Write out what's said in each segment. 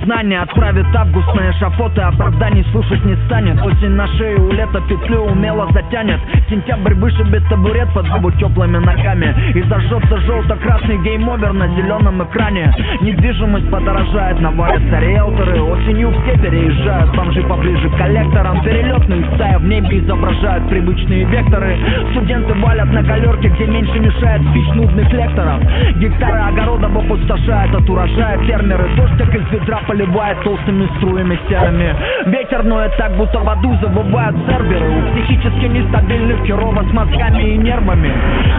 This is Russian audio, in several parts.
признание отправит август на эшафот, и оправданий слушать не станет. Осень на шее у лета петлю умело затянет. Сентябрь вышибет табурет под зубу теплыми ногами, и зажжется желто-красный гейм-овер на зеленом экране. Недвижимость подорожает, наварятся риэлторы. Осенью все переезжают, бомжи поближе к коллекторам. Перелетные стаи в небе изображают привычные векторы. Студенты валят на галерке, где меньше мешает спич нудных лекторов. Гектары огородов опустошают от урожая фермеры. Дождь как из ведра поливает толстыми струями серыми. Ветер ноет так, будто в аду забывают серверы. У психически нестабильных херово с мозгами и нервами.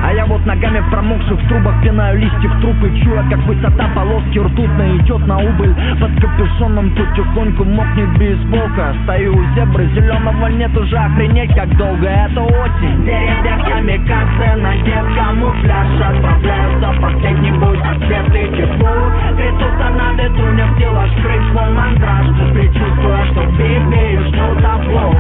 А я вот ногами в промокших трубах пинаю листьев трупы, чуя, как высота полоски ртутно идет на убыль. Под капюшоном потихоньку мокнет бейсболка. Стою у зебры, зеленого нет уже, охренеть как долго. Это осень. Деревья камикадзе, надев камуфляж. Отправляются последний бой за свет и тепло. Трясутся на ветру, не в силах скрыть свой мандраж, предчувствуя, что в Библии ждут облом.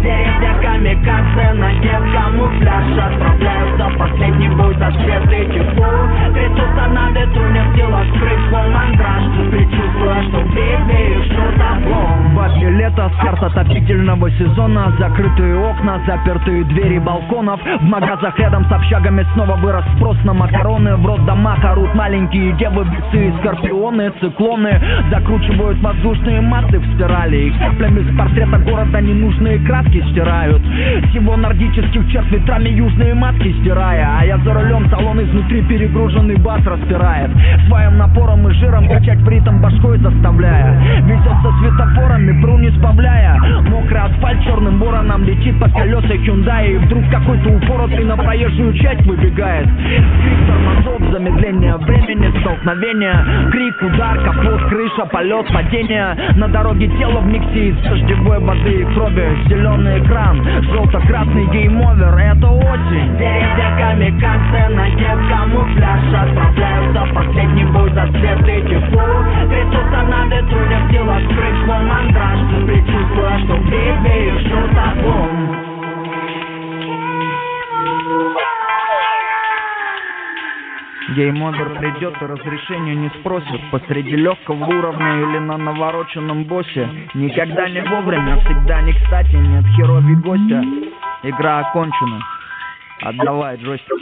Деревья камикадзе, надев камуфляж. Отправляются последний бой за свет и тепло. Трясутся на ветру, не в силах скрыть свой мандраж, предчувствуя, что в Библии ждут облом. Бабье лето, старт отопительного сезона. Закрытые окна, запертые двери балконов. В магазах рядом с общагами снова вырос спрос на макароны. В роддомах орут маленькие девы, бесы и скорпионы. Циклоны закручивают воздушные массы в спирали, и каплями с портрета города ненужные краски стирают. Всего нордических черт ветрами южные матки стирая. А я за рулем, салон изнутри перегруженный бас распирает. Своим напором и жиром качать в ритм башкой заставляя. Везет со светофорами, пру не сбавляя. Мокрый асфальт черным вороном летит по колеса Hyundai. И вдруг какой-то упоротый на проезжую часть выбегает. Крик тормозов, замедление времени, столкновение. Крик, удар, капот, крыша, полет, падение. На дороге тело в миксе из дождевой воды и крови. Зеленый экран, желто-красный гейм-овер. Это осень. Деревья камикадзе, надев камуфляж. Отправляются последний бой за свет и тепло. Трясутся на ветру, не в силах скрыть свой мандраж, предчувствуя, что в Библии ждут облом. Гейм-овер придет и разрешения не спросит. Посреди легкого уровня или на навороченном боссе. Никогда не вовремя, всегда не кстати. Нет херови гостя. Игра окончена. Отдавай джойстик.